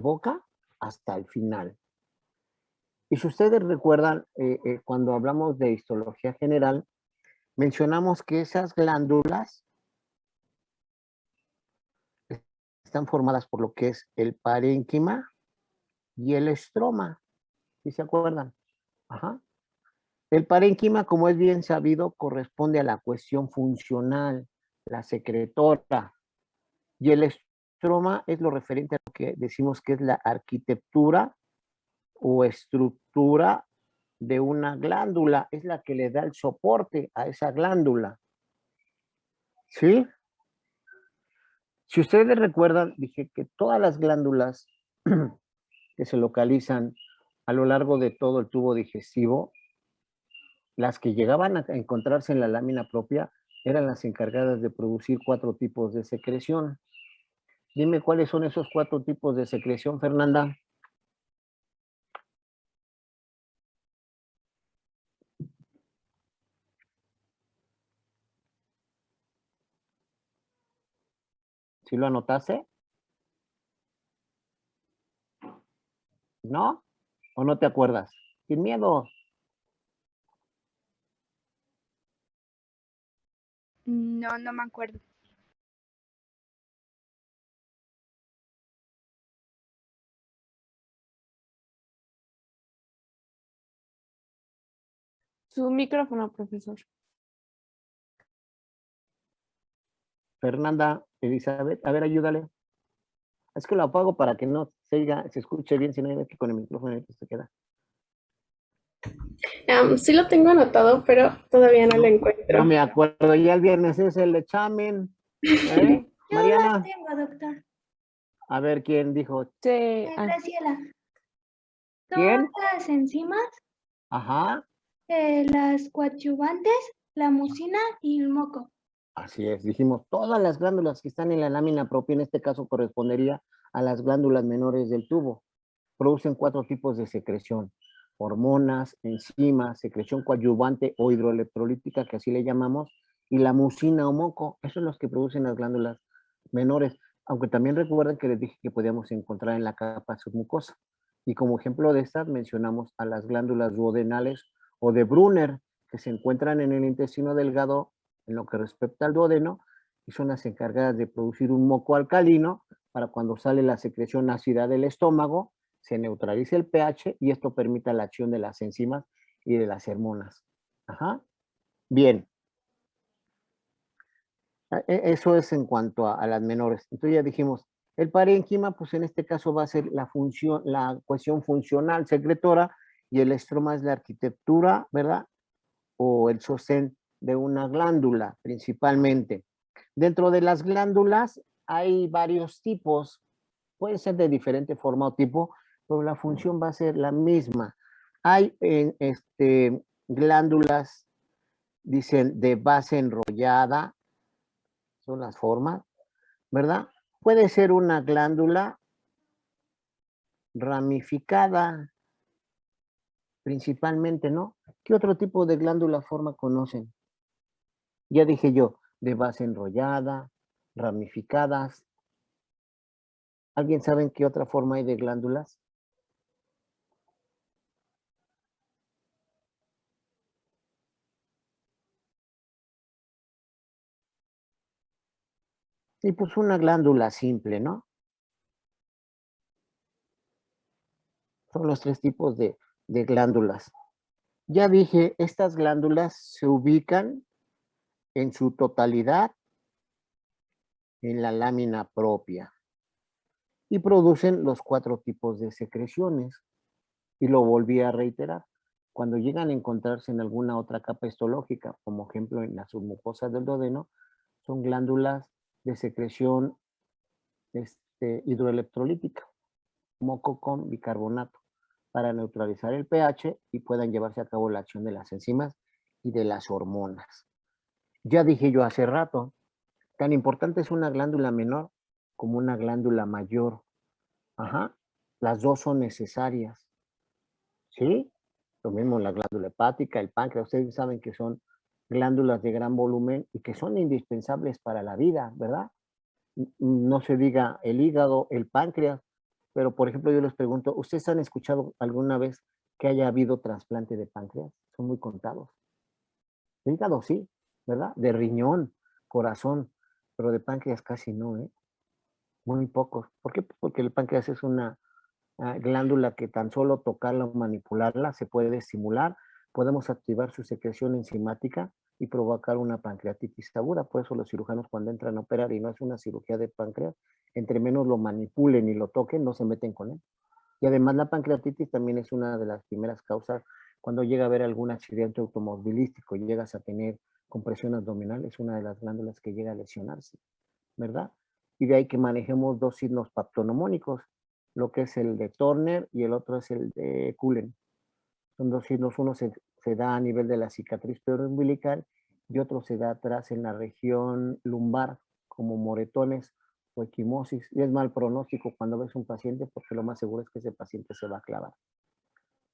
boca hasta el final. Y si ustedes recuerdan, cuando hablamos de histología general, mencionamos que esas glándulas están formadas por lo que es el parénquima y el estroma, ¿sí se acuerdan? Ajá. El parénquima, como es bien sabido, corresponde a la cuestión funcional, la secretora, y el estroma es lo referente a lo que decimos que es la arquitectura o estructura de una glándula, es la que le da el soporte a esa glándula. ¿Sí? Si ustedes recuerdan, dije que todas las glándulas que se localizan a lo largo de todo el tubo digestivo, las que llegaban a encontrarse en la lámina propia eran las encargadas de producir 4 tipos de secreción. Dime cuáles son esos 4 tipos de secreción, Fernanda. ¿Sí lo anotaste? ¿No? ¿O no te acuerdas? Sin miedo. No, no me acuerdo. Su micrófono, profesor. Fernanda, Elizabeth, a ver, ayúdale. Es que lo apago para que no se escuche bien, si no hay que con el micrófono se queda. Sí lo tengo anotado, pero todavía no lo encuentro. No me acuerdo, ya el viernes es el examen. Yo Mariana. las tengo, doctor. A ver, ¿quién dijo? Sí. Graciela. ¿Quién? Son las enzimas, Ajá. las coadyuvantes, la mucina y el moco. Así es, dijimos, todas las glándulas que están en la lámina propia, en este caso correspondería a las glándulas menores del tubo. Producen 4 tipos de secreción: hormonas, enzimas, secreción coadyuvante o hidroelectrolítica, que así le llamamos, y la mucina o moco. Esos son los que producen las glándulas menores, aunque también recuerden que les dije que podíamos encontrar en la capa submucosa. Y como ejemplo de estas mencionamos a las glándulas duodenales o de Brunner, que se encuentran en el intestino delgado en lo que respecta al duodeno, y son las encargadas de producir un moco alcalino para cuando sale la secreción ácida del estómago, se neutralice el pH y esto permita la acción de las enzimas y de las hormonas. Ajá. Bien. Eso es en cuanto a las menores. Entonces ya dijimos, el parénquima, pues en este caso va a ser la función, la cuestión funcional secretora, y el estroma es la arquitectura, ¿verdad? O el sostén de una glándula, principalmente. Dentro de las glándulas hay varios tipos, puede ser de diferente forma o tipo, pero la función va a ser la misma. Hay glándulas, dicen, de base enrollada, son las formas, ¿verdad? Puede ser una glándula ramificada, principalmente, ¿no? ¿Qué otro tipo de glándula forma conocen? Ya dije yo, de base enrollada, ramificadas. ¿Alguien sabe en qué otra forma hay de glándulas? Y pues una glándula simple, ¿no? Son los 3 tipos de glándulas. Ya dije, estas glándulas se ubican en su totalidad en la lámina propia y producen los 4 tipos de secreciones. Y lo volví a reiterar. Cuando llegan a encontrarse en alguna otra capa histológica, como ejemplo en las submucosas del duodeno, son glándulas de secreción hidroelectrolítica, moco con bicarbonato, para neutralizar el pH y puedan llevarse a cabo la acción de las enzimas y de las hormonas. Ya dije yo hace rato, tan importante es una glándula menor como una glándula mayor. Ajá, las dos son necesarias. ¿Sí? Lo mismo la glándula hepática, el páncreas, ustedes saben que son glándulas de gran volumen y que son indispensables para la vida, ¿verdad? No se diga el hígado, el páncreas, pero por ejemplo yo les pregunto, ¿ustedes han escuchado alguna vez que haya habido trasplante de páncreas? Son muy contados. De hígado sí, ¿verdad? De riñón, corazón, pero de páncreas casi no, ¿eh? Muy pocos. ¿Por qué? Porque el páncreas es una glándula que tan solo tocarla o manipularla se puede estimular, podemos activar su secreción enzimática y provocar una pancreatitis aguda. Por eso los cirujanos cuando entran a operar y no es una cirugía de páncreas, entre menos lo manipulen y lo toquen, no se meten con él. Y además la pancreatitis también es una de las primeras causas cuando llega a haber algún accidente automovilístico y llegas a tener compresión abdominal, es una de las glándulas que llega a lesionarse, ¿verdad? Y de ahí que manejemos dos signos paptonomónicos, lo que es el de Turner y el otro es el de Cullen. Son dos signos, uno se da a nivel de la cicatriz umbilical y otro se da atrás en la región lumbar, como moretones o equimosis. Y es mal pronóstico cuando ves un paciente porque lo más seguro es que ese paciente se va a clavar.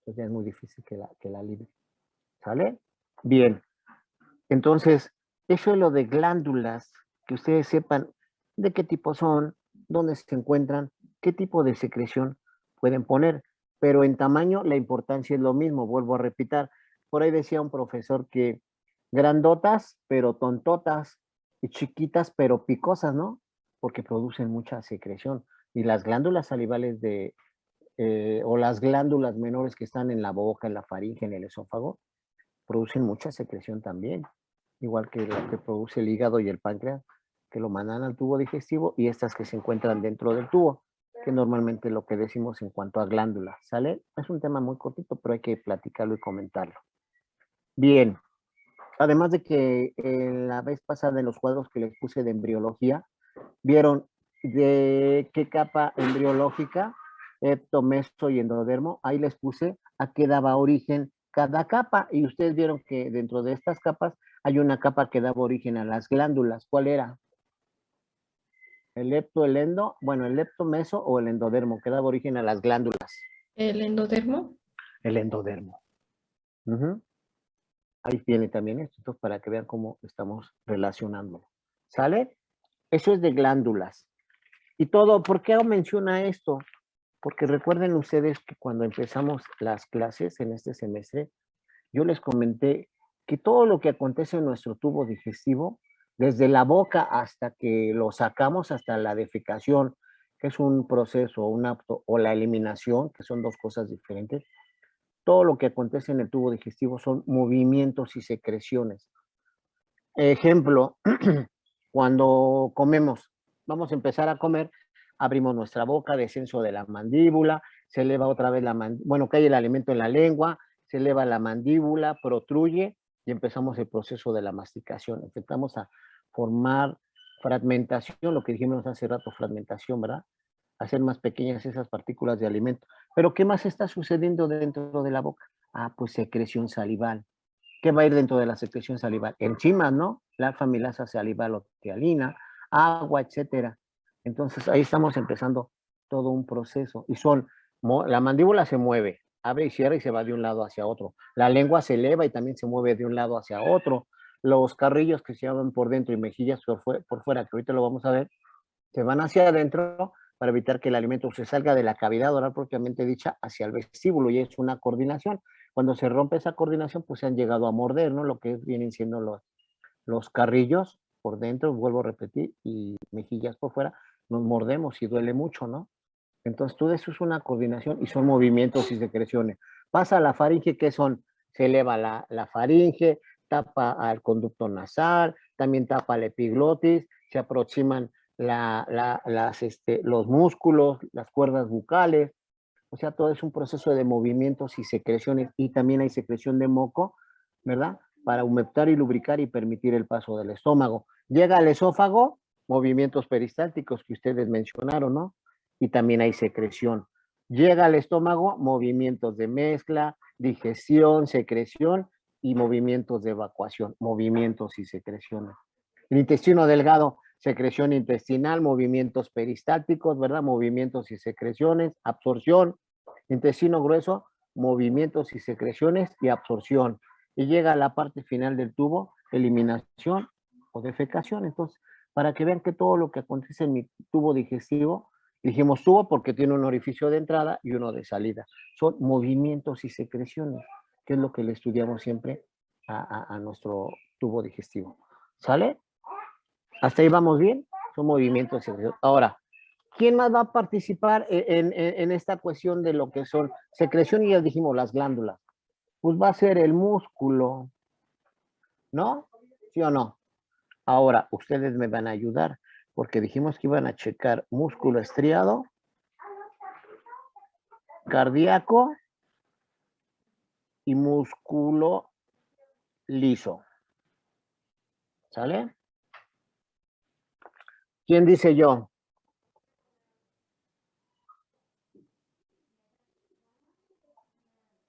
Entonces ya es muy difícil que la libre. ¿Sale? Bien. Entonces, eso es lo de glándulas, que ustedes sepan de qué tipo son, dónde se encuentran, qué tipo de secreción pueden poner. Pero en tamaño la importancia es lo mismo, vuelvo a repetir. Por ahí decía un profesor que grandotas, pero tontotas, y chiquitas, pero picosas, ¿no? Porque producen mucha secreción. Y las glándulas salivales o las glándulas menores que están en la boca, en la faringe, en el esófago, producen mucha secreción también, igual que lo que produce el hígado y el páncreas, que lo mandan al tubo digestivo, y estas que se encuentran dentro del tubo, que normalmente lo que decimos en cuanto a glándulas, ¿sale? Es un tema muy cortito, pero hay que platicarlo y comentarlo. Bien, además de que la vez pasada en los cuadros que les puse de embriología, vieron de qué capa embriológica, hepto, meso y endodermo, ahí les puse a qué daba origen cada capa, y ustedes vieron que dentro de estas capas hay una capa que daba origen a las glándulas. ¿Cuál era? El hepto, el endo, bueno, el hepto, meso o el endodermo, que daba origen a las glándulas. El endodermo. El endodermo. Ahí viene también esto, para que vean cómo estamos relacionándolo. ¿Sale? Eso es de glándulas. Y todo, ¿por qué menciona esto? Porque recuerden ustedes que cuando empezamos las clases en este semestre, yo les comenté que todo lo que acontece en nuestro tubo digestivo, desde la boca hasta que lo sacamos, hasta la defecación, que es un proceso, un acto, o la eliminación, que son dos cosas diferentes, todo lo que acontece en el tubo digestivo son movimientos y secreciones. Ejemplo, cuando comemos, vamos a empezar a comer, abrimos nuestra boca, descenso de la mandíbula, se eleva otra vez la mandíbula, bueno, cae el alimento en la lengua, se eleva la mandíbula, protruye y empezamos el proceso de la masticación. Empezamos a formar fragmentación, lo que dijimos hace rato, fragmentación, ¿verdad? Hacer más pequeñas esas partículas de alimento. Pero ¿qué más está sucediendo dentro de la boca? Ah, pues secreción salival. ¿Qué va a ir dentro de la secreción salival? Enzimas, ¿no? La alfa-amilasa salival o tialina, agua, etcétera. Entonces ahí estamos empezando todo un proceso. Y la mandíbula se mueve, abre y cierra y se va de un lado hacia otro. La lengua se eleva y también se mueve de un lado hacia otro. Los carrillos que se abren por dentro y mejillas por fuera, que ahorita lo vamos a ver, se van hacia adentro para evitar que el alimento se salga de la cavidad oral propiamente dicha hacia el vestíbulo, y es una coordinación. Cuando se rompe esa coordinación, pues se han llegado a morder, ¿no? Lo que vienen siendo los carrillos por dentro, vuelvo a repetir, y mejillas por fuera, nos mordemos y duele mucho, ¿no? Entonces todo eso es una coordinación y son movimientos y secreciones. Pasa a la faringe, que son, se eleva la faringe, tapa al conducto nasal, también tapa la epiglotis, se aproximan los músculos, las cuerdas bucales, o sea, todo es un proceso de movimientos y secreciones, y también hay secreción de moco, ¿verdad? Para humectar y lubricar y permitir el paso del estómago. Llega al esófago, movimientos peristálticos que ustedes mencionaron, ¿no? Y también hay secreción. Llega al estómago, movimientos de mezcla, digestión, secreción y movimientos de evacuación, movimientos y secreciones. El intestino delgado, secreción intestinal, movimientos peristálticos, ¿verdad? Movimientos y secreciones, absorción. Intestino grueso, movimientos y secreciones y absorción. Y llega a la parte final del tubo, eliminación o defecación. Entonces, para que vean que todo lo que acontece en mi tubo digestivo Dijimos tubo porque tiene un orificio de entrada y uno de salida. Son movimientos y secreciones, que es lo que le estudiamos siempre a nuestro tubo digestivo. ¿Sale? ¿Hasta ahí vamos bien? Son movimientos y secreciones. Ahora, ¿quién más va a participar en esta cuestión de lo que son secreciones? Ya dijimos, las glándulas. Pues va a ser el músculo, ¿no? ¿Sí o no? Ahora, ustedes me van a ayudar, porque dijimos que iban a checar músculo estriado, cardíaco y músculo liso. ¿Sale? ¿Quién dice yo?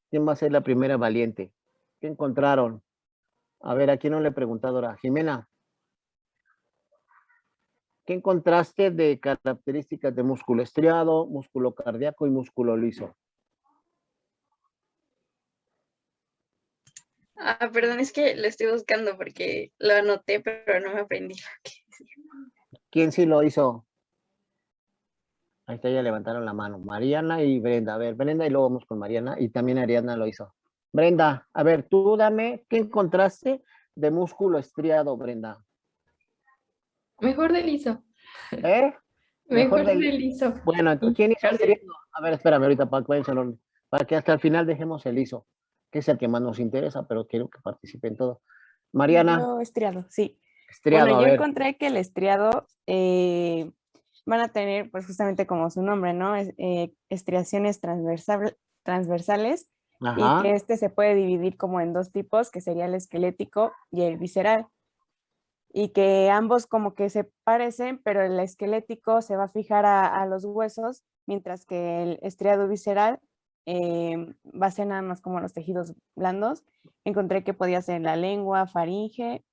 ¿Quién va a ser la primera valiente? ¿Qué encontraron? A ver, ¿a quién no le he preguntado ahora? Jimena, ¿qué encontraste de características de músculo estriado, músculo cardíaco y músculo liso? Ah, perdón, es que lo estoy buscando porque lo anoté, pero no me aprendí lo que decía. ¿Quién sí lo hizo? Ahí está, ya levantaron la mano. Mariana y Brenda. A ver, Brenda y luego vamos con Mariana. Y también Ariadna lo hizo. Brenda, a ver, tú dame, ¿qué encontraste de músculo estriado, Brenda? Mejor de liso. ¿Eh? Mejor de de liso. Bueno, entonces, ¿quién hizo estriado? A ver, espérame ahorita para que hasta el final dejemos el liso, que es el que más nos interesa, pero quiero que participen todos. Mariana, Yo estriado, sí. estriado, Bueno, a yo ver. encontré que el estriado van a tener, pues justamente como su nombre, ¿no? Estriaciones transversales y Ajá. que este se puede dividir como en dos tipos, que sería el esquelético y el visceral. Y que ambos como que se parecen, pero el esquelético se va a fijar a los huesos, mientras que el estriado visceral va a ser nada más como los tejidos blandos. Encontré que podía ser la lengua, faringe,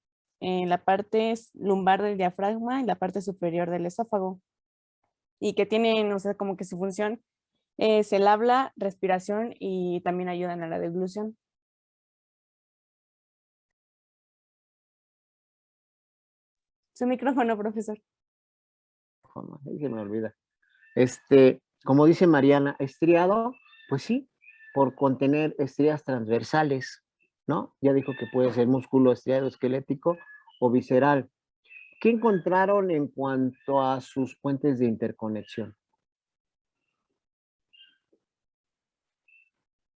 en la parte lumbar del diafragma y la parte superior del esófago. Y que tienen, o sea, como que su función es el habla, respiración y también ayudan a la deglución. Su micrófono, profesor. Ahí se me olvida. Como dice Mariana, estriado, pues sí, por contener estrías transversales, ¿no? Ya dijo que puede ser músculo estriado esquelético o visceral. ¿Qué encontraron en cuanto a sus puentes de interconexión?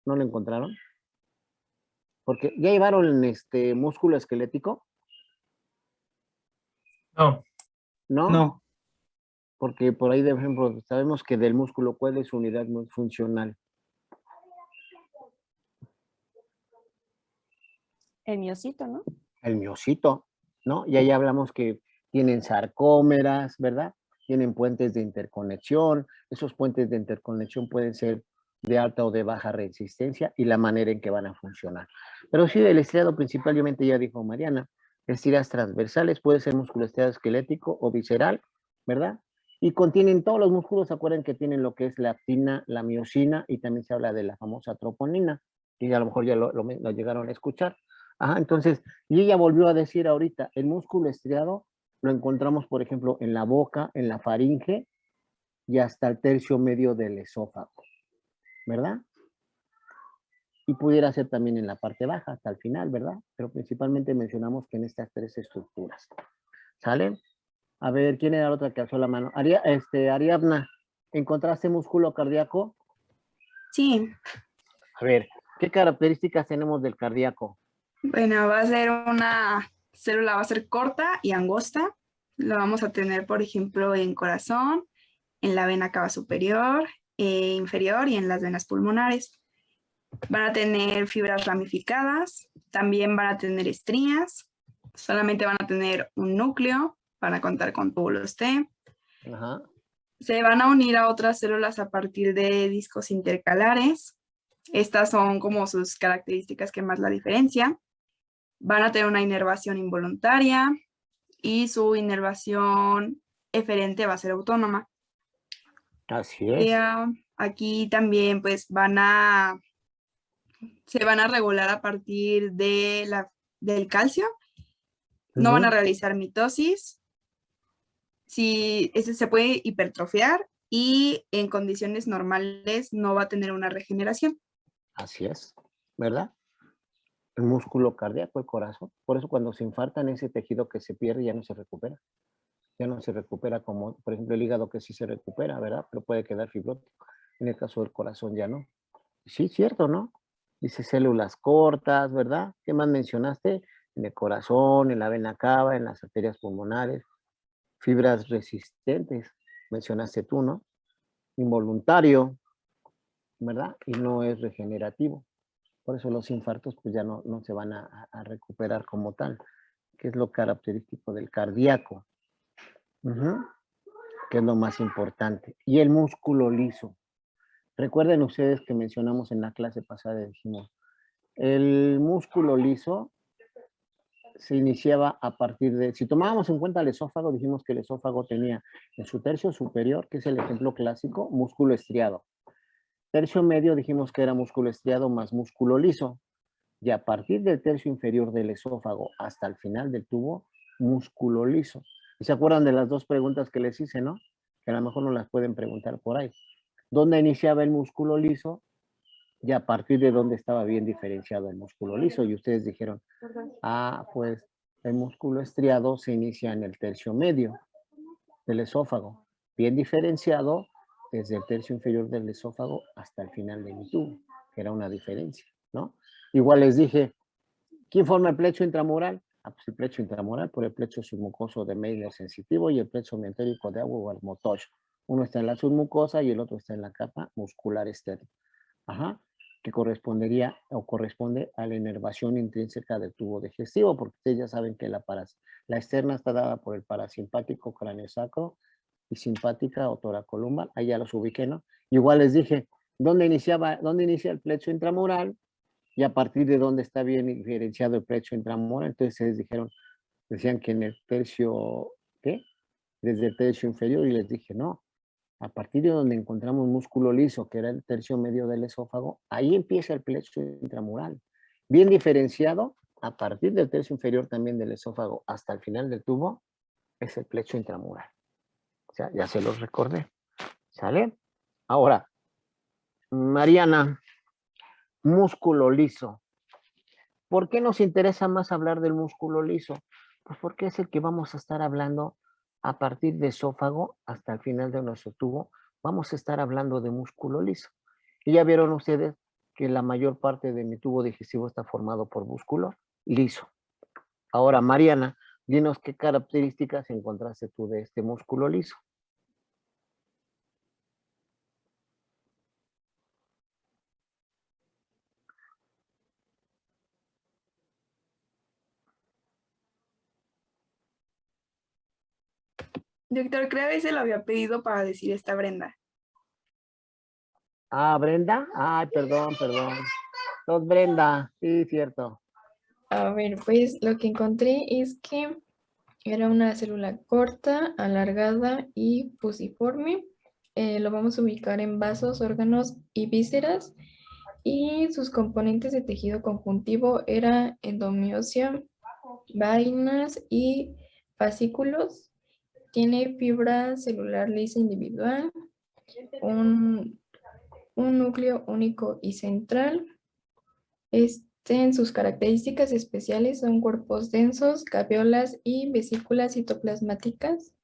¿No lo encontraron? Porque ya llevaron músculo esquelético, No, ¿no? no. Porque por ahí, de ejemplo, sabemos que del músculo, ¿cuál es su unidad muy funcional? El miocito, ¿no? El miocito, ¿no? Y ahí hablamos que tienen sarcómeras, ¿verdad? Tienen puentes de interconexión. Esos puentes de interconexión pueden ser de alta o de baja resistencia y la manera en que van a funcionar. Pero sí, el estriado principal, obviamente ya dijo Mariana, estrias transversales, puede ser músculo estriado esquelético o visceral, ¿verdad? Y contienen todos los músculos, ¿se acuerdan que tienen lo que es la actina, la miosina y también se habla de la famosa troponina, que a lo mejor ya lo llegaron a escuchar. Ajá, entonces, y ella volvió a decir ahorita, el músculo estriado lo encontramos, por ejemplo, en la boca, en la faringe y hasta el tercio medio del esófago, ¿verdad? Y pudiera ser también en la parte baja, hasta el final, ¿verdad? Pero principalmente mencionamos que en estas tres estructuras. ¿Sale? A ver, ¿quién era la otra que alzó la mano? Ariadna, ¿encontraste músculo cardíaco? Sí, A ver, ¿qué características tenemos del cardíaco? bueno, va a ser una célula, va a ser corta y angosta. La vamos a tener, por ejemplo, en corazón, en la vena cava superior, inferior y en las venas pulmonares. Van a tener fibras ramificadas, también van a tener estrías, solamente van a tener un núcleo, van a contar con túbulos T. Ajá. Se van a unir a otras células a partir de discos intercalares. Estas son como sus características que más la diferencian. Van a tener una inervación involuntaria y su inervación eferente va a ser autónoma. Así es. Aquí también pues se van a regular a partir del calcio. No van a realizar mitosis. Si se puede hipertrofiar y en condiciones normales no va a tener una regeneración. Así es, ¿verdad? El músculo cardíaco, el corazón. Por eso cuando se infartan, ese tejido que se pierde ya no se recupera. Ya no se recupera como, por ejemplo, el hígado que sí se recupera, ¿verdad? Pero puede quedar fibrótico. En el caso del corazón ya no. Sí, cierto, ¿no? Dice células cortas, ¿verdad? ¿Qué más mencionaste? En el corazón, en la vena cava, en las arterias pulmonares, fibras resistentes, mencionaste tú, ¿no? Involuntario, ¿verdad? Y no es regenerativo. Por eso los infartos pues ya no se van a recuperar como tal, que es lo característico del cardíaco, ujú, que es lo más importante. Y el músculo liso. Recuerden ustedes que mencionamos en la clase pasada, dijimos, el músculo liso se iniciaba a partir de, si tomábamos en cuenta el esófago, dijimos que el esófago tenía en su tercio superior, que es el ejemplo clásico, músculo estriado. Tercio medio dijimos que era músculo estriado más músculo liso. Y a partir del tercio inferior del esófago hasta el final del tubo, músculo liso. ¿Y se acuerdan de las dos preguntas que les hice, no? Que a lo mejor no las pueden preguntar por ahí. ¿Dónde iniciaba el músculo liso? Y a partir de dónde estaba bien diferenciado el músculo liso. Y ustedes dijeron, ah, pues el músculo estriado se inicia en el tercio medio del esófago, bien diferenciado desde el tercio inferior del esófago hasta el final de mi tubo, que era una diferencia, ¿no? Igual les dije, ¿quién forma el plecho intramural? Ah, pues el plecho intramural por el plecho submucoso de Meissner sensitivo y el plecho mentérico de Auer-Motosh. Uno está en la submucosa y el otro está en la capa muscular externa. Ajá, que correspondería o corresponde a la inervación intrínseca del tubo digestivo, porque ustedes ya saben que la externa está dada por el parasimpático craneosacro y simpática o toracolumbar, ahí ya los ubiqué, ¿no? Igual les dije, dónde inicia el plecho intramural? Y a partir de dónde está bien diferenciado el plecho intramural. Entonces decían que en el tercio, ¿qué? Desde el tercio inferior, y les dije, no, a partir de donde encontramos músculo liso, que era el tercio medio del esófago, ahí empieza el plecho intramural. Bien diferenciado, a partir del tercio inferior también del esófago hasta el final del tubo, es el plecho intramural. O sea, ya se los recordé. ¿Sale? Ahora, Mariana, músculo liso. ¿Por qué nos interesa más hablar del músculo liso? Pues porque es el que vamos a estar hablando a partir de esófago hasta el final de nuestro tubo. Vamos a estar hablando de músculo liso. Y ya vieron ustedes que la mayor parte de mi tubo digestivo está formado por músculo liso. Ahora, Mariana, dinos qué características encontraste tú de este músculo liso. Doctor, creo que se lo había pedido para decir esta Brenda. Ah, Brenda. Ay, perdón. Sos Brenda. Sí, cierto. A ver, pues lo que encontré es que era una célula corta, alargada y fusiforme. Lo vamos a ubicar en vasos, órganos y vísceras. Y sus componentes de tejido conjuntivo era endomiosio, vainas y fascículos. Tiene fibra celular lisa individual, un núcleo único y central. En sus características especiales son cuerpos densos, gaviolas y vesículas citoplasmáticas.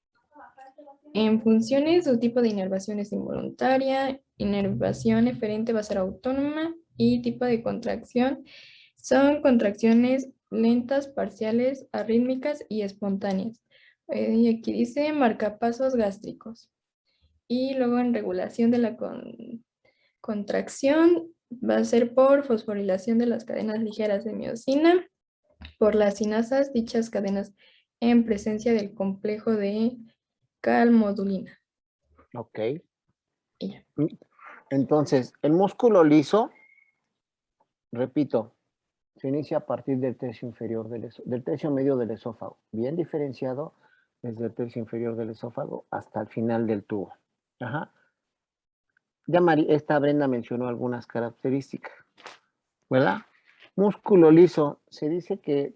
En funciones, su tipo de inervación es involuntaria, inervación eferente va a ser autónoma y tipo de contracción son contracciones lentas, parciales, arrítmicas y espontáneas. Y aquí dice marcapasos gástricos. Y luego en regulación de la contracción va a ser por fosforilación de las cadenas ligeras de miosina, por las sinasas, dichas cadenas en presencia del complejo de calmodulina. Ok. Y ya. Entonces, el músculo liso, repito, se inicia a partir del tercio inferior del tercio medio del esófago, bien diferenciado desde el tercio inferior del esófago hasta el final del tubo. Ajá. Ya esta Brenda mencionó algunas características, ¿verdad? Músculo liso, se dice que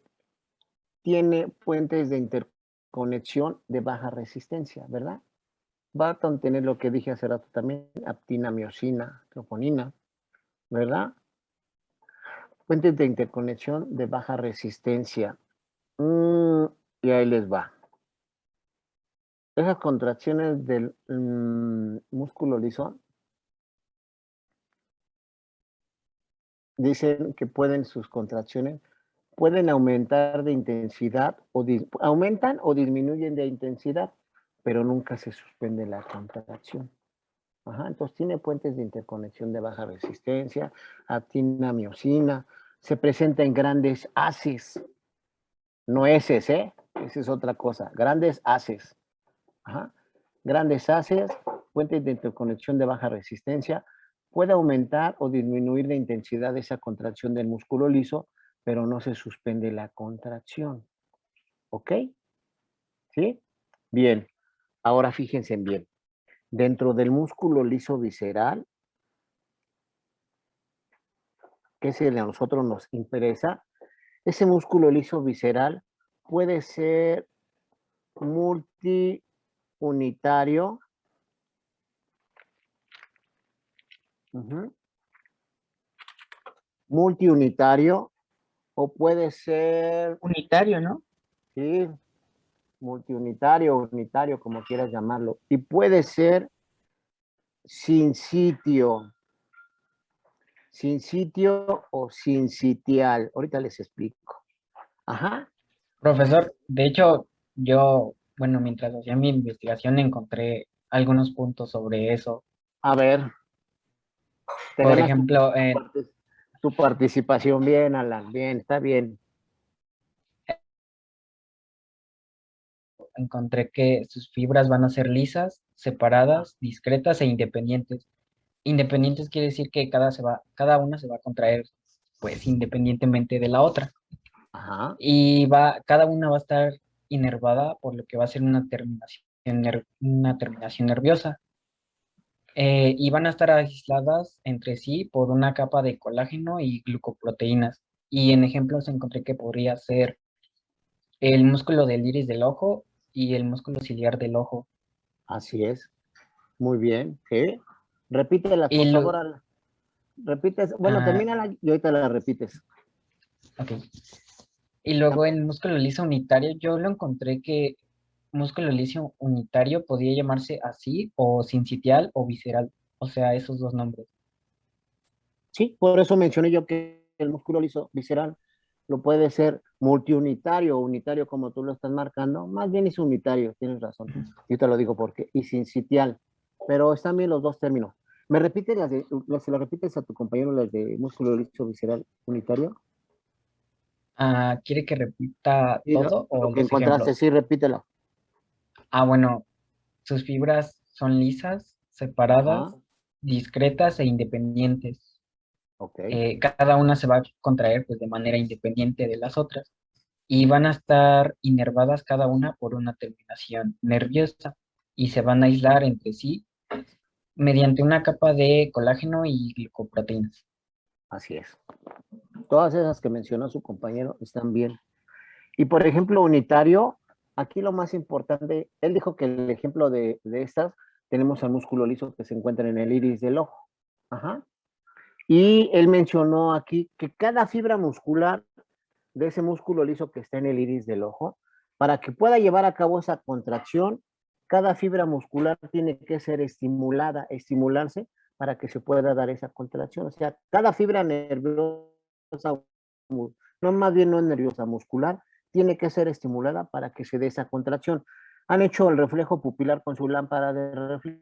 tiene puentes de interconexión de baja resistencia, ¿verdad? va a contener lo que dije hace rato también, actina, miosina, troponina, ¿verdad? Fuentes de interconexión de baja resistencia. Y ahí les va. Esas contracciones del músculo liso dicen que sus contracciones pueden aumentar de intensidad aumentan o disminuyen de intensidad, pero nunca se suspende la contracción. Ajá, entonces tiene puentes de interconexión de baja resistencia, actina, miosina, se presenta en grandes haces, no heces, esa es otra cosa, grandes haces. Ajá. Grandes haces, puentes de interconexión de baja resistencia, puede aumentar o disminuir la intensidad de esa contracción del músculo liso, pero no se suspende la contracción. ¿Ok? ¿Sí? Bien. Ahora fíjense bien. Dentro del músculo liso visceral, que es el que a nosotros nos interesa, ese músculo liso visceral puede ser multiunitario. Multiunitario o puede ser, Unitario, ¿no? sí, multiunitario, unitario, como quieras llamarlo. Y puede ser sin sitio o sin sitial. Ahorita les explico. Ajá. Profesor, de hecho, yo, bueno, mientras hacía mi investigación encontré algunos puntos sobre eso. A ver, te Por ganas ejemplo, tu participación. Bien, Alan, bien, está bien. encontré que sus fibras van a ser lisas, separadas, discretas e independientes. Independientes quiere decir que cada una se va a contraer, pues, independientemente de la otra. Ajá. Y cada una va a estar inervada por lo que va a ser una terminación nerviosa. Y van a estar aisladas entre sí por una capa de colágeno y glucoproteínas. Y en ejemplos encontré que podría ser el músculo del iris del ojo y el músculo ciliar del ojo. Así es. Muy bien. ¿Sí? Repítelas, por Y favor, Alan. Repites. Bueno, ah, termínala y ahorita la repites. ok. Y luego el músculo liso unitario, yo lo encontré que músculo liso unitario podía llamarse así, o sincitial o visceral, o sea, esos dos nombres. Sí, por eso mencioné yo que el músculo liso visceral lo puede ser multiunitario o unitario como tú lo estás marcando, más bien es unitario, tienes razón. Yo te lo digo porque, y sincitial, pero están bien los dos términos. ¿Me repites se lo repites a tu compañero las de músculo liso visceral unitario? ¿Quiere que repita Sí, todo lo o que los encontraste, ejemplos? sí, repítelo. Bueno, sus fibras son lisas, Ajá, separadas, discretas e independientes. ok, Cada una se va a contraer, pues, de manera independiente de las otras y van a estar inervadas cada una por una terminación nerviosa y se van a aislar entre sí mediante una capa de colágeno y glicoproteínas. así es. Todas esas que mencionó su compañero están bien. Y por ejemplo, unitario, aquí lo más importante, él dijo que el ejemplo de estas, tenemos al músculo liso que se encuentra en el iris del ojo. Ajá. Y él mencionó aquí que cada fibra muscular de ese músculo liso que está en el iris del ojo, para que pueda llevar a cabo esa contracción, cada fibra muscular tiene que ser estimularse para que se pueda dar esa contracción. O sea, cada fibra nerviosa, no más bien no es nerviosa, muscular, tiene que ser estimulada para que se dé esa contracción. Han hecho el reflejo pupilar con su lámpara de reflejo.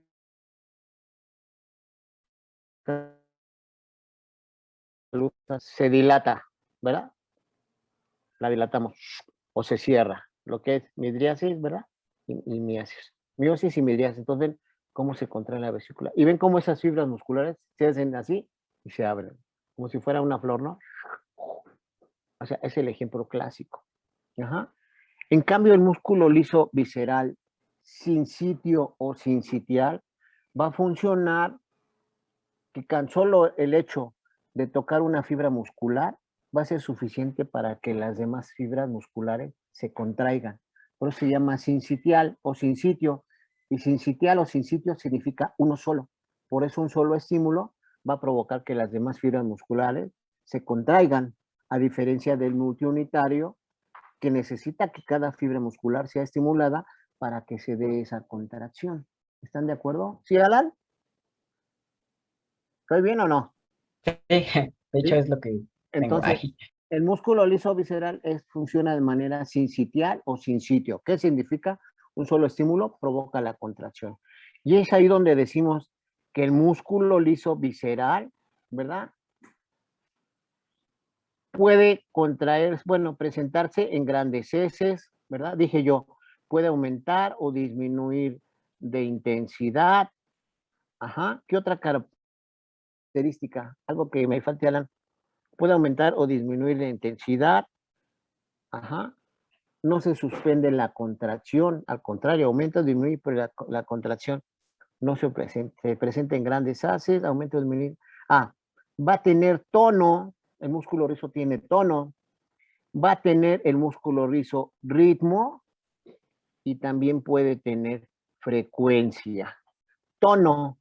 Se dilata, ¿verdad? La dilatamos o se cierra, lo que es midriasis, ¿verdad? Y miasis. Miosis y midriasis. Entonces ven cómo se contrae la vesícula. Y ven cómo esas fibras musculares se hacen así y se abren, como si fuera una flor, ¿no? O sea, es el ejemplo clásico. Ajá. En cambio, el músculo liso visceral sin sitio o sin sitial va a funcionar que tan solo el hecho de tocar una fibra muscular va a ser suficiente para que las demás fibras musculares se contraigan. Por eso se llama sincitial o sin sitio. Y sincitial o sincitio significa uno solo. Por eso un solo estímulo va a provocar que las demás fibras musculares se contraigan, a diferencia del multiunitario, que necesita que cada fibra muscular sea estimulada para que se dé esa contracción. ¿Están de acuerdo? ¿Sí, Alan? ¿Estoy bien o no? Sí, de hecho ¿Sí? es lo que tengo Entonces, ahí. el músculo liso visceral funciona de manera sincitial o sincitio. ¿Qué significa? Un solo estímulo provoca la contracción. Y es ahí donde decimos que el músculo liso visceral, ¿verdad? Puede contraer, bueno, presentarse en grandes heces, ¿verdad? Dije yo, puede aumentar o disminuir de intensidad. Ajá. ¿Qué otra característica? Algo que me falte, Alan. Puede aumentar o disminuir de intensidad. Ajá. No se suspende la contracción, al contrario, aumenta o disminuye, pero la contracción no se presenta en grandes haces, aumenta o disminuye. Va a tener tono, el músculo rizo tiene tono, va a tener el músculo rizo ritmo y también puede tener frecuencia. Tono.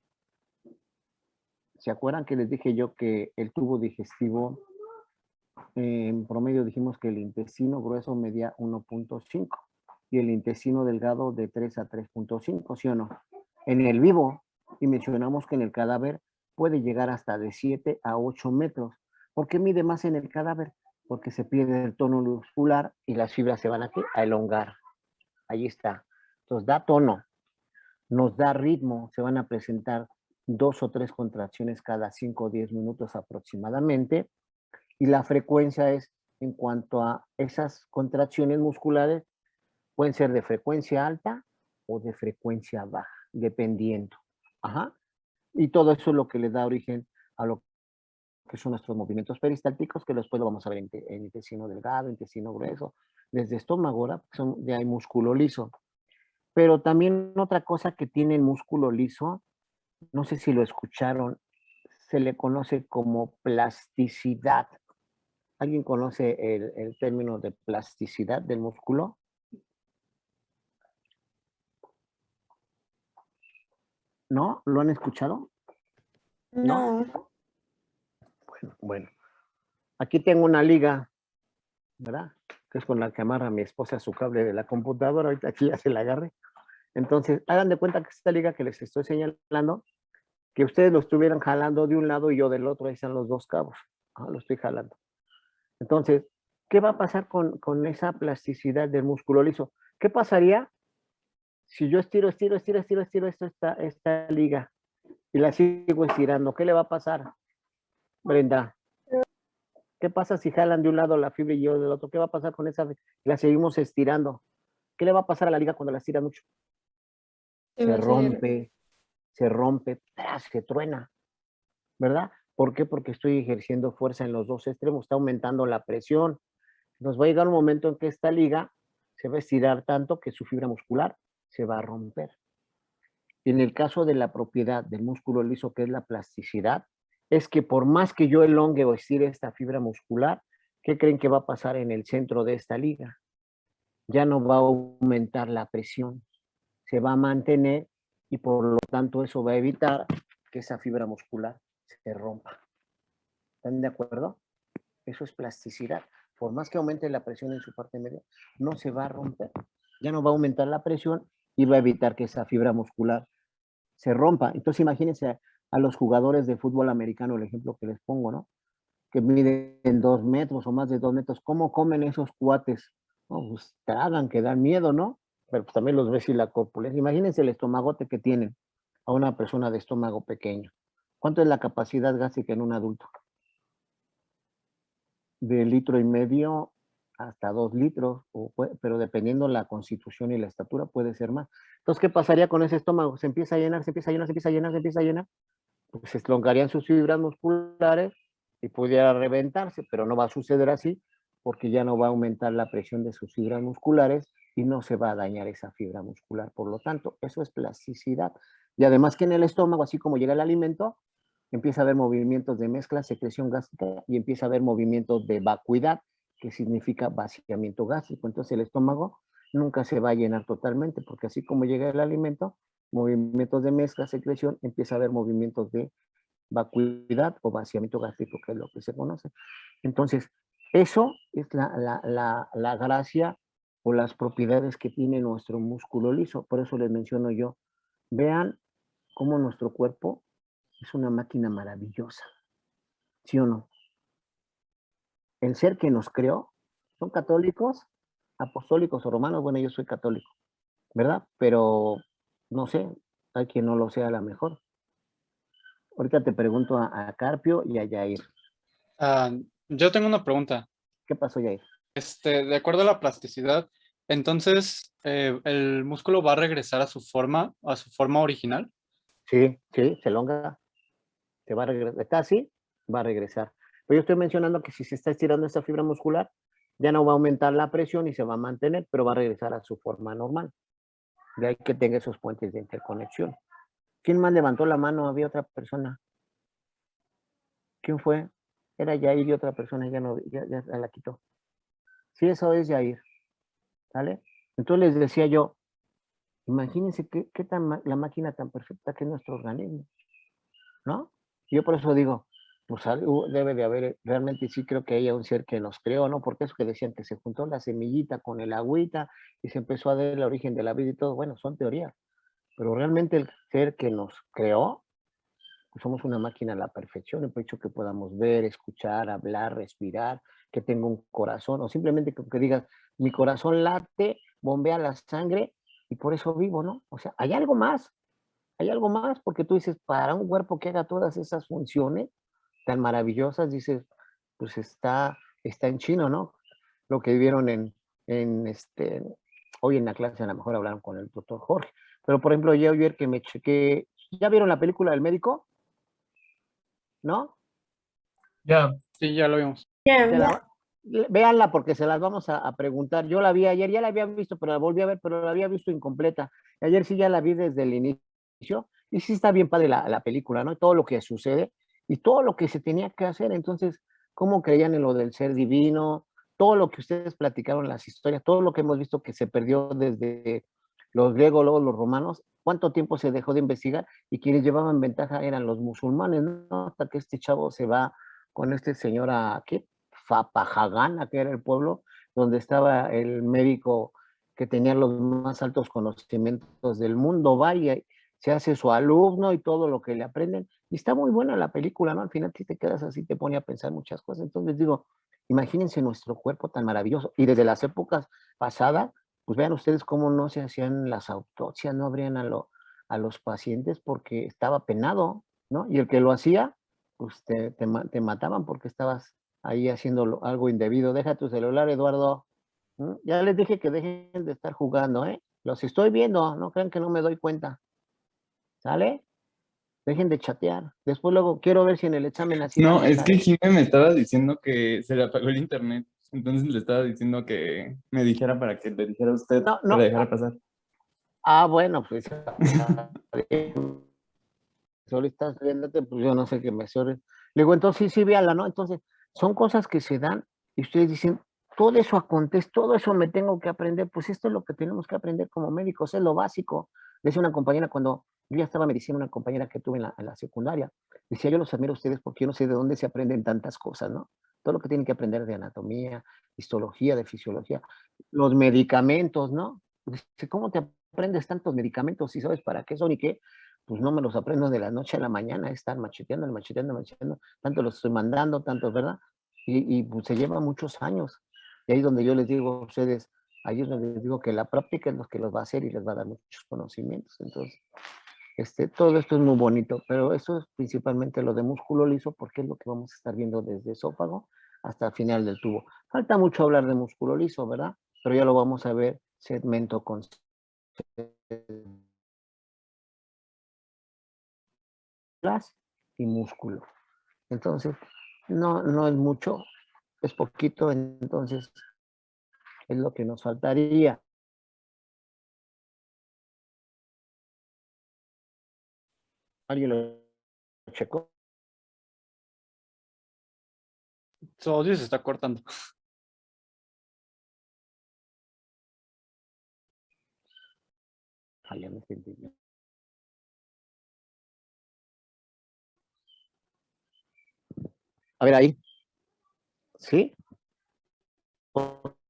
¿Se acuerdan que les dije yo que el tubo digestivo, en promedio dijimos que el intestino grueso medía 1.5 y el intestino delgado de 3 a 3.5, ¿sí o no? En el vivo, y mencionamos que en el cadáver puede llegar hasta de 7 a 8 metros. ¿Por qué mide más en el cadáver? Porque se pierde el tono muscular y las fibras se van aquí a elongar. Ahí está. Entonces da tono, nos da ritmo, se van a presentar 2 o 3 contracciones cada 5 o 10 minutos aproximadamente. Y la frecuencia es en cuanto a esas contracciones musculares, pueden ser de frecuencia alta o de frecuencia baja, dependiendo. Ajá. Y todo eso es lo que le da origen a lo que son nuestros movimientos peristálticos, que después lo vamos a ver en intestino delgado, intestino grueso, desde estómago, ahora son de ahí músculo liso. Pero también otra cosa que tiene el músculo liso, no sé si lo escucharon, se le conoce como plasticidad. ¿Alguien conoce el término de plasticidad del músculo? ¿No? ¿Lo han escuchado? ¿No? No. Bueno. Aquí tengo una liga, ¿verdad? Que es con la que amarra mi esposa su cable de la computadora. Ahorita aquí ya se la agarre. Entonces, hagan de cuenta que esta liga que les estoy señalando, que ustedes lo estuvieran jalando de un lado y yo del otro, ahí están los dos cabos. Lo estoy jalando. Entonces, ¿qué va a pasar con esa plasticidad del músculo liso? ¿Qué pasaría si yo estiro esta liga y la sigo estirando? ¿Qué le va a pasar, Brenda? ¿Qué pasa si jalan de un lado la fibra y yo del otro? ¿Qué va a pasar con esa? La seguimos estirando. ¿Qué le va a pasar a la liga cuando la estira mucho? Se va a hacer, Se rompe, se truena, ¿verdad? ¿Por qué? Porque estoy ejerciendo fuerza en los dos extremos, está aumentando la presión. Nos va a llegar un momento en que esta liga se va a estirar tanto que su fibra muscular se va a romper. En el caso de la propiedad del músculo liso, que es la plasticidad, es que por más que yo elongue o estire esta fibra muscular, ¿qué creen que va a pasar en el centro de esta liga? Ya no va a aumentar la presión, se va a mantener y por lo tanto eso va a evitar que esa fibra muscular se rompa. ¿Están de acuerdo? Eso es plasticidad. Por más que aumente la presión en su parte media, no se va a romper. Ya no va a aumentar la presión y va a evitar que esa fibra muscular se rompa. Entonces imagínense a los jugadores de fútbol americano, el ejemplo que les pongo, ¿no? Que miden 2 metros o más de 2 metros. ¿Cómo comen esos cuates? No, pues tragan, que dan miedo, ¿no? Pero pues también los ves y la corpulencia. Imagínense el estomagote que tienen a una persona de estómago pequeño. ¿Cuánto es la capacidad gástrica en un adulto? De 1,5 litros hasta 2 litros, pero dependiendo la constitución y la estatura puede ser más. Entonces, ¿qué pasaría con ese estómago? Se empieza a llenar, se empieza a llenar, se empieza a llenar, se empieza a llenar. Pues se elongarían sus fibras musculares y pudiera reventarse, pero no va a suceder así porque ya no va a aumentar la presión de sus fibras musculares y no se va a dañar esa fibra muscular. Por lo tanto, eso es plasticidad. Y además que en el estómago, así como llega el alimento, empieza a haber movimientos de mezcla, secreción gástrica y empieza a haber movimientos de vacuidad, que significa vaciamiento gástrico. Entonces el estómago nunca se va a llenar totalmente, porque así como llega el alimento, movimientos de mezcla, secreción, empieza a haber movimientos de vacuidad o vaciamiento gástrico, que es lo que se conoce. Entonces, eso es la gracia o las propiedades que tiene nuestro músculo liso. Por eso les menciono yo, vean cómo nuestro cuerpo es una máquina maravillosa, ¿sí o no? El ser que nos creó, son católicos, apostólicos o romanos, bueno, yo soy católico, ¿verdad? Pero no sé, hay quien no lo sea a la mejor. Ahorita te pregunto a Carpio y a Yair. Ah, yo tengo una pregunta. ¿Qué pasó, Yair? De acuerdo a la plasticidad, entonces el músculo va a regresar a su forma original. Sí, se elonga, se va a regresar, está así, va a regresar. Pero yo estoy mencionando que si se está estirando esta fibra muscular, ya no va a aumentar la presión y se va a mantener, pero va a regresar a su forma normal. De ahí que tenga esos puentes de interconexión. ¿Quién más levantó la mano? Había otra persona. ¿Quién fue? Era Yair y otra persona, ya no, ya la quitó. Sí, eso es Yair, ¿vale? Entonces les decía yo, imagínense qué tan la máquina tan perfecta que es nuestro organismo, ¿no? Yo por eso digo, pues algo debe de haber, realmente sí creo que haya un ser que nos creó, ¿no? Porque eso que decían que se juntó la semillita con el agüita y se empezó a ver el origen de la vida y todo, bueno, son teorías, pero realmente el ser que nos creó, pues somos una máquina a la perfección, el hecho que podamos ver, escuchar, hablar, respirar, que tenga un corazón, o simplemente que digas, mi corazón late, bombea la sangre y por eso vivo, ¿no? O sea, hay algo más, porque tú dices, para un cuerpo que haga todas esas funciones tan maravillosas, dices, pues está en chino, ¿no? Lo que vieron hoy en la clase a lo mejor hablaron con el doctor Jorge, pero por ejemplo, yo ayer que me chequé, ¿ya vieron la película del médico? ¿No? Ya. Sí, ya lo vimos. Véanla porque se las vamos a preguntar. Yo la vi ayer, ya la había visto, pero la volví a ver, pero la había visto incompleta. Ayer sí ya la vi desde el inicio y sí está bien padre la película, ¿no? Todo lo que sucede y todo lo que se tenía que hacer. Entonces, cómo creían en lo del ser divino, todo lo que ustedes platicaron, las historias, todo lo que hemos visto que se perdió desde los griegos, luego los romanos, cuánto tiempo se dejó de investigar y quienes llevaban ventaja eran los musulmanes, ¿no? Hasta que este chavo se va con este señor a, ¿qué? Fapajagana, que era el pueblo donde estaba el médico que tenía los más altos conocimientos del mundo, vaya, se hace su alumno y todo lo que le aprenden. Y está muy buena la película, ¿no? Al final te quedas así, te pone a pensar muchas cosas. Entonces digo, imagínense nuestro cuerpo tan maravilloso. Y desde las épocas pasadas, pues vean ustedes cómo no se hacían las autopsias, no abrían a los pacientes porque estaba penado, ¿no? Y el que lo hacía, pues te mataban porque estabas ahí haciendo algo indebido. Deja tu celular, Eduardo. Ya les dije que dejen de estar jugando, ¿eh? Los estoy viendo, no crean que no me doy cuenta. ¿Sale? Dejen de chatear. Después luego quiero ver si en el examen así van No, a es estar, que ¿eh? Jimé me estaba diciendo que se le apagó el internet. Entonces le estaba diciendo que me dijera para que le dijera a usted No, para no. dejar pasar. Bueno, pues solo estás viéndote, pues yo no sé qué me sobre. Le digo, entonces sí, sí, véala, ¿no? Entonces, son cosas que se dan y ustedes dicen, todo eso acontece, todo eso me tengo que aprender, pues esto es lo que tenemos que aprender como médicos, es lo básico. Decía una compañera cuando yo ya estaba medicina, una compañera que tuve en la secundaria, decía, yo los admiro a ustedes porque yo no sé de dónde se aprenden tantas cosas, ¿no? Todo lo que tienen que aprender de anatomía, histología, de fisiología, los medicamentos, ¿no? Dice, ¿cómo te aprendes tantos medicamentos si sabes para qué son y qué? Pues no me los aprendo de la noche a la mañana, están macheteando, macheteando, macheteando, tanto los estoy mandando, tanto, ¿verdad? Y pues se lleva muchos años. Y ahí es donde yo les digo a ustedes, ahí es donde les digo que la práctica es lo que los va a hacer y les va a dar muchos conocimientos. Entonces, todo esto es muy bonito, pero eso es principalmente lo de músculo liso, porque es lo que vamos a estar viendo desde esófago hasta el final del tubo. Falta mucho hablar de músculo liso, ¿verdad? Pero ya lo vamos a ver segmento con y músculo. Entonces, no es mucho, es poquito, entonces es lo que nos faltaría. ¿Alguien lo checó? Su audio se está cortando. Ya me sentí bien. A ver ahí. ¿Sí? Ok.